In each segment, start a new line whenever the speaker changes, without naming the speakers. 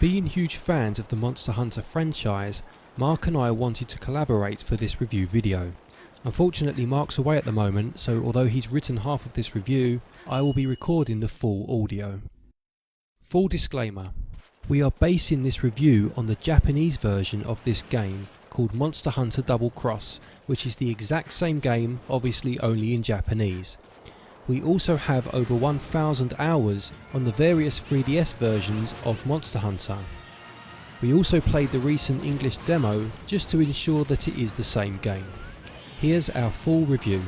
Being huge fans of the Monster Hunter franchise, Mark and I wanted to collaborate for this review video. Unfortunately, Mark's away at the moment, so although he's written half of this review, I will be recording the full audio. Full disclaimer: we are basing this review on the Japanese version of this game called Monster Hunter Double Cross, which is the exact same game, obviously only in Japanese. We also have over 1,000 hours on the various 3DS versions of Monster Hunter. We also played the recent English demo just to ensure that it is the same game. Here's our full review.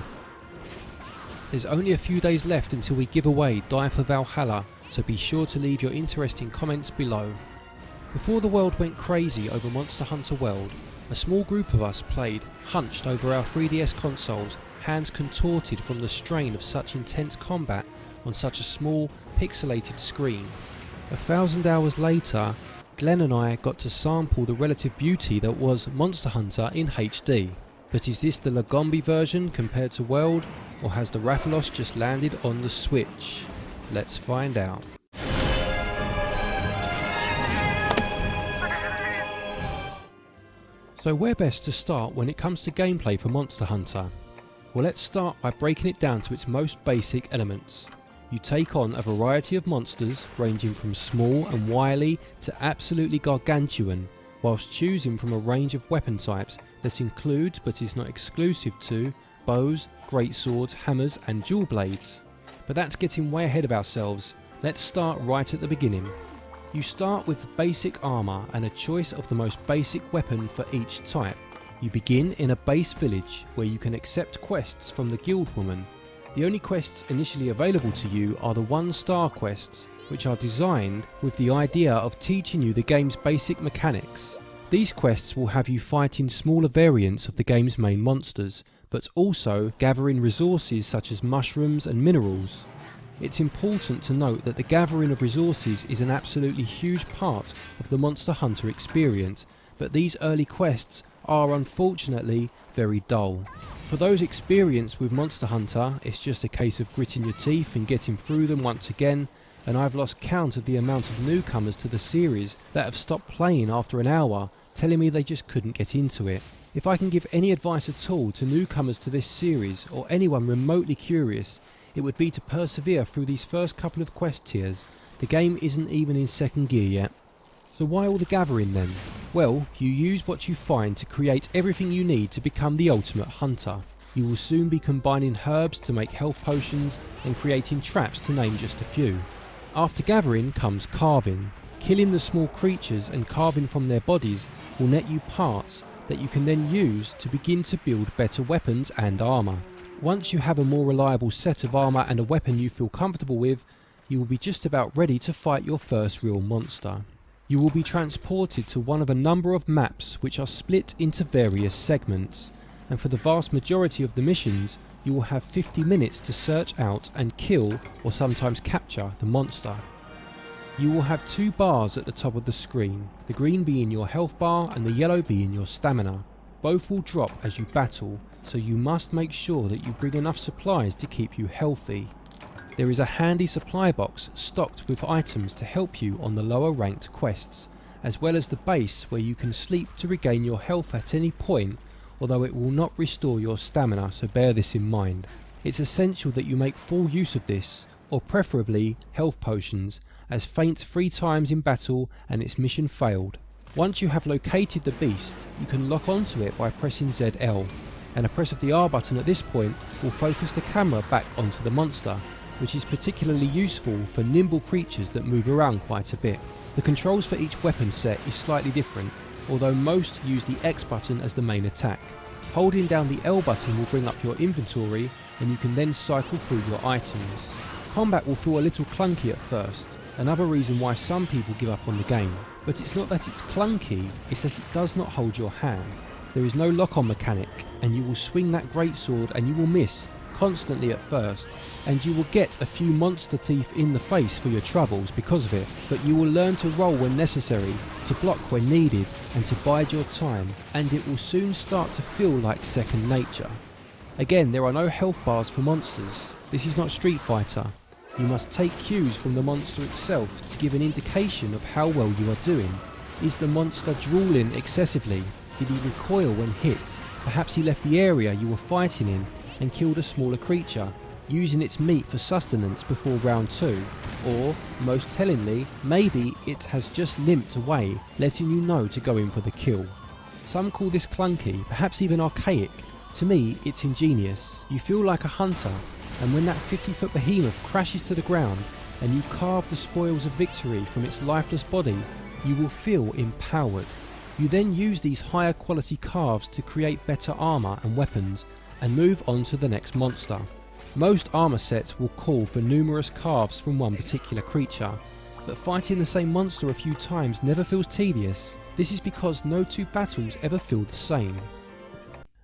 There's only a few days left until we give away Die for Valhalla, so be sure to leave your interesting comments below. Before the world went crazy over Monster Hunter World, a small group of us played hunched over our 3DS consoles, hands contorted from the strain of such intense combat on such a small, pixelated screen. 1,000 hours later, Glen and I got to sample the relative beauty that was Monster Hunter in HD. But is this the Lagombi version compared to World, or has the Rathalos just landed on the Switch? Let's find out. So where best to start when it comes to gameplay for Monster Hunter? Well, let's start by breaking it down to its most basic elements. You take on a variety of monsters ranging from small and wily to absolutely gargantuan, whilst choosing from a range of weapon types that includes but is not exclusive to bows, greatswords, hammers and dual blades. But that's getting way ahead of ourselves. Let's start right at the beginning. You start with basic armour and a choice of the most basic weapon for each type. You begin in a base village where you can accept quests from the guild woman. The only quests initially available to you are the 1-star quests, which are designed with the idea of teaching you the game's basic mechanics. These quests will have you fighting smaller variants of the game's main monsters, but also gathering resources such as mushrooms and minerals. It's important to note that the gathering of resources is an absolutely huge part of the Monster Hunter experience, but these early quests are unfortunately very dull. For those experienced with Monster Hunter, it's just a case of gritting your teeth and getting through them once again, and I've lost count of the amount of newcomers to the series that have stopped playing after an hour, telling me they just couldn't get into it. If I can give any advice at all to newcomers to this series, or anyone remotely curious, it would be to persevere through these first couple of quest tiers. The game isn't even in second gear yet. So why all the gathering then? Well, you use what you find to create everything you need to become the ultimate hunter. You will soon be combining herbs to make health potions and creating traps, to name just a few. After gathering comes carving. Killing the small creatures and carving from their bodies will net you parts that you can then use to begin to build better weapons and armour. Once you have a more reliable set of armour and a weapon you feel comfortable with, you will be just about ready to fight your first real monster. You will be transported to one of a number of maps which are split into various segments, and for the vast majority of the missions you will have 50 minutes to search out and kill or sometimes capture the monster. You will have 2 bars at the top of the screen, the green being your health bar and the yellow being your stamina. Both will drop as you battle, so you must make sure that you bring enough supplies to keep you healthy. There is a handy supply box stocked with items to help you on the lower ranked quests, as well as the base where you can sleep to regain your health at any point, although it will not restore your stamina, so bear this in mind. It's essential that you make full use of this, or preferably health potions, as faint 3 times in battle and its mission failed. Once you have located the beast, you can lock onto it by pressing ZL, and a press of the R button at this point will focus the camera back onto the monster, which is particularly useful for nimble creatures that move around quite a bit. The controls for each weapon set is slightly different, although most use the X button as the main attack. Holding down the L button will bring up your inventory, and you can then cycle through your items. Combat will feel a little clunky at first, another reason why some people give up on the game. But it's not that it's clunky, it's that it does not hold your hand. There is no lock-on mechanic, and you will swing that greatsword and you will miss constantly at first, and you will get a few monster teeth in the face for your troubles because of it, but you will learn to roll when necessary, to block when needed, and to bide your time, and it will soon start to feel like second nature. Again, there are no health bars for monsters. This is not Street Fighter. You must take cues from the monster itself to give an indication of how well you are doing. Is the monster drooling excessively? Did he recoil when hit? Perhaps he left the area you were fighting in and killed a smaller creature, using its meat for sustenance before round 2. Or, most tellingly, maybe it has just limped away, letting you know to go in for the kill. Some call this clunky, perhaps even archaic. To me, it's ingenious. You feel like a hunter, and when that 50-foot behemoth crashes to the ground and you carve the spoils of victory from its lifeless body, you will feel empowered. You then use these higher quality carves to create better armour and weapons and move on to the next monster. Most armour sets will call for numerous carves from one particular creature, but fighting the same monster a few times never feels tedious. This is because no two battles ever feel the same.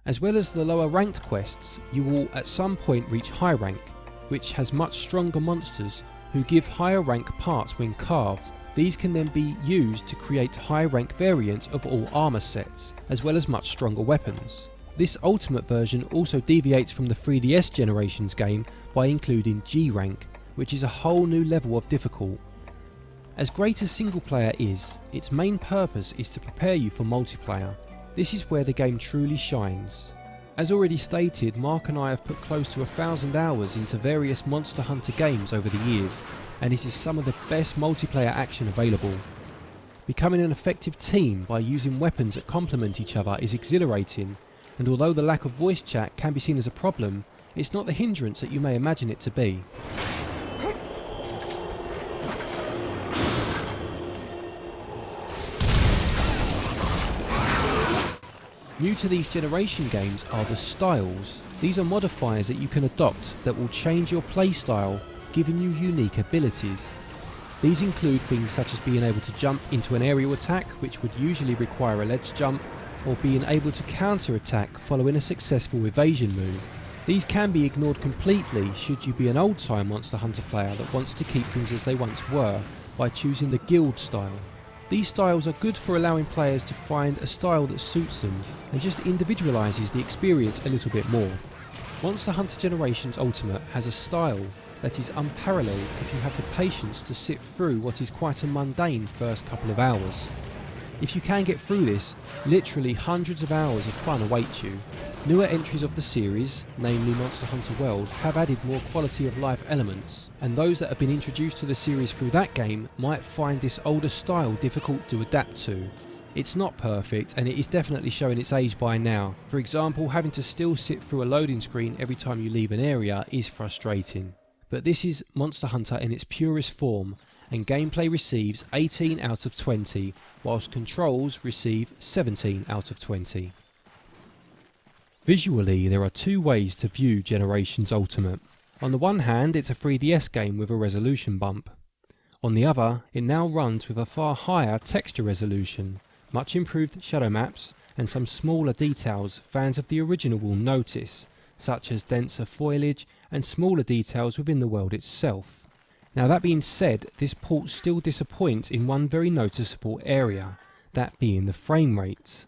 As well as the lower ranked quests, you will at some point reach high rank, which has much stronger monsters who give higher rank parts when carved. These can then be used to create high rank variants of all armour sets, as well as much stronger weapons. This ultimate version also deviates from the 3DS generations game by including G rank, which is a whole new level of difficult. As great as single player is, its main purpose is to prepare you for multiplayer. This is where the game truly shines. As already stated, Mark and I have put close to 1,000 hours into various Monster Hunter games over the years, and it is some of the best multiplayer action available. Becoming an effective team by using weapons that complement each other is exhilarating, and although the lack of voice chat can be seen as a problem, it's not the hindrance that you may imagine it to be. New to these generation games are the styles. These are modifiers that you can adopt that will change your playstyle, giving you unique abilities. These include things such as being able to jump into an aerial attack, which would usually require a ledge jump, or being able to counter-attack following a successful evasion move. These can be ignored completely should you be an old-time Monster Hunter player that wants to keep things as they once were by choosing the guild style. These styles are good for allowing players to find a style that suits them and just individualises the experience a little bit more. Monster Hunter Generations Ultimate has a style that is unparalleled if you have the patience to sit through what is quite a mundane first couple of hours. If you can get through this, literally hundreds of hours of fun await you. Newer entries of the series, namely Monster Hunter World, have added more quality of life elements, and those that have been introduced to the series through that game might find this older style difficult to adapt to. It's not perfect, and it is definitely showing its age by now. For example, having to still sit through a loading screen every time you leave an area is frustrating. But this is Monster Hunter in its purest form, and gameplay receives 18 out of 20, whilst controls receive 17 out of 20. Visually, there are two ways to view Generations Ultimate. On the one hand, it's a 3DS game with a resolution bump. On the other, it now runs with a far higher texture resolution, much improved shadow maps, and some smaller details fans of the original will notice, such as denser foliage and smaller details within the world itself. Now that being said, this port still disappoints in one very noticeable area, that being the frame rate.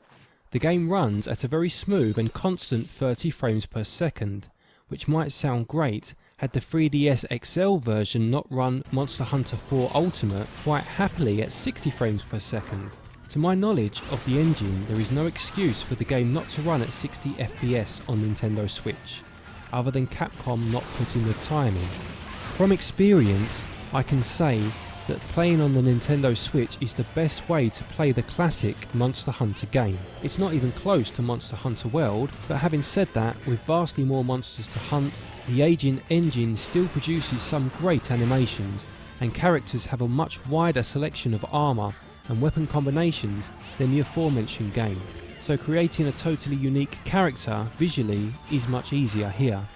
The game runs at a very smooth and constant 30 frames per second, which might sound great had the 3DS XL version not run Monster Hunter 4 Ultimate quite happily at 60 frames per second. To my knowledge of the engine, there is no excuse for the game not to run at 60 FPS on Nintendo Switch, other than Capcom not putting the time in. From experience, I can say that playing on the Nintendo Switch is the best way to play the classic Monster Hunter game. It's not even close to Monster Hunter World, but having said that, with vastly more monsters to hunt, the aging engine still produces some great animations, and characters have a much wider selection of armour and weapon combinations than the aforementioned game. So creating a totally unique character visually is much easier here.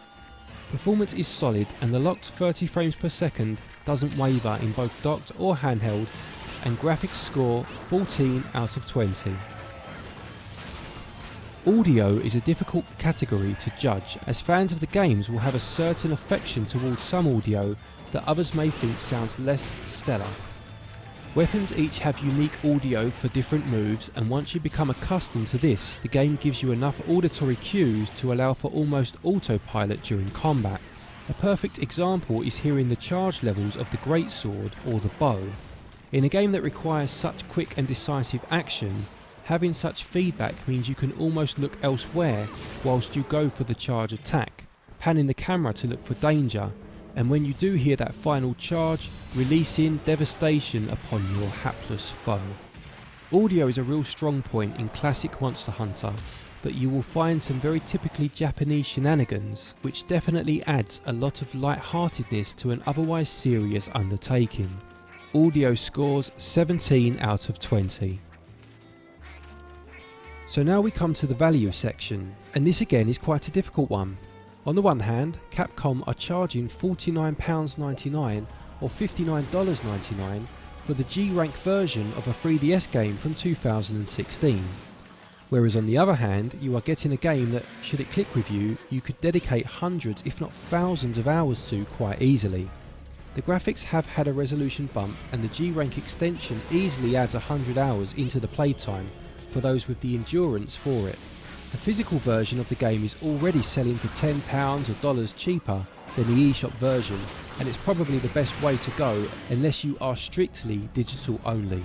Performance is solid, and the locked 30 frames per second doesn't waver in both docked or handheld, and graphics score 14 out of 20. Audio is a difficult category to judge, as fans of the games will have a certain affection towards some audio that others may think sounds less stellar. Weapons each have unique audio for different moves, and once you become accustomed to this, the game gives you enough auditory cues to allow for almost autopilot during combat. A perfect example is hearing the charge levels of the greatsword or the bow. In a game that requires such quick and decisive action, having such feedback means you can almost look elsewhere whilst you go for the charge attack, panning the camera to look for danger, and when you do hear that final charge, releasing devastation upon your hapless foe. Audio is a real strong point in classic Monster Hunter, but you will find some very typically Japanese shenanigans, which definitely adds a lot of light-heartedness to an otherwise serious undertaking. Audio scores 17 out of 20. So now we come to the value section, and this again is quite a difficult one. On the one hand, Capcom are charging £49.99 or $59.99 for the G-Rank version of a 3DS game from 2016. Whereas on the other hand, you are getting a game that, should it click with you, you could dedicate hundreds if not thousands of hours to quite easily. The graphics have had a resolution bump, and the G-Rank extension easily adds 100 hours into the playtime for those with the endurance for it. The physical version of the game is already selling for £10 or dollars cheaper than the eShop version, and it's probably the best way to go unless you are strictly digital only.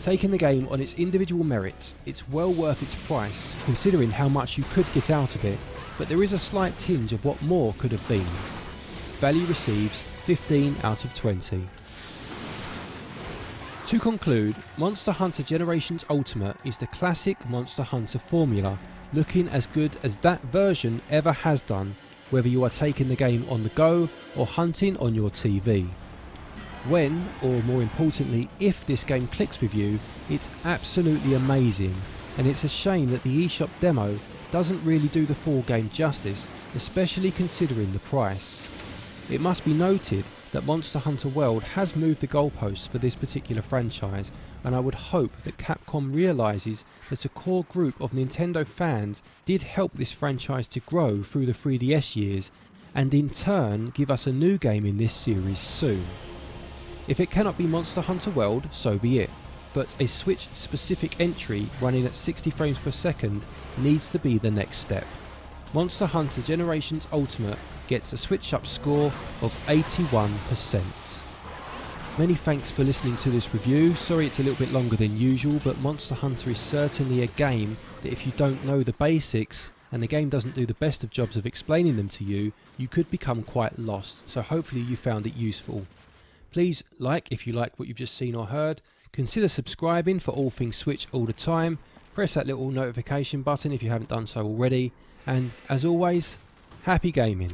Taking the game on its individual merits, it's well worth its price considering how much you could get out of it, but there is a slight tinge of what more could have been. Value receives 15 out of 20. To conclude, Monster Hunter Generations Ultimate is the classic Monster Hunter formula, looking as good as that version ever has done, whether you are taking the game on the go or hunting on your TV. When, or more importantly, if this game clicks with you, it's absolutely amazing, and it's a shame that the eShop demo doesn't really do the full game justice, especially considering the price. It must be noted that Monster Hunter World has moved the goalposts for this particular franchise, and I would hope that Capcom realises that a core group of Nintendo fans did help this franchise to grow through the 3DS years, and in turn give us a new game in this series soon. If it cannot be Monster Hunter World, so be it, but a Switch specific entry running at 60 frames per second needs to be the next step. Monster Hunter Generations Ultimate gets a Switch Up score of 81%. Many thanks for listening to this review. Sorry it's a little bit longer than usual, but Monster Hunter is certainly a game that if you don't know the basics and the game doesn't do the best of jobs of explaining them to you, you could become quite lost, so hopefully you found it useful. Please like if you like what you've just seen or heard, consider subscribing for all things Switch all the time, press that little notification button if you haven't done so already, and as always, happy gaming.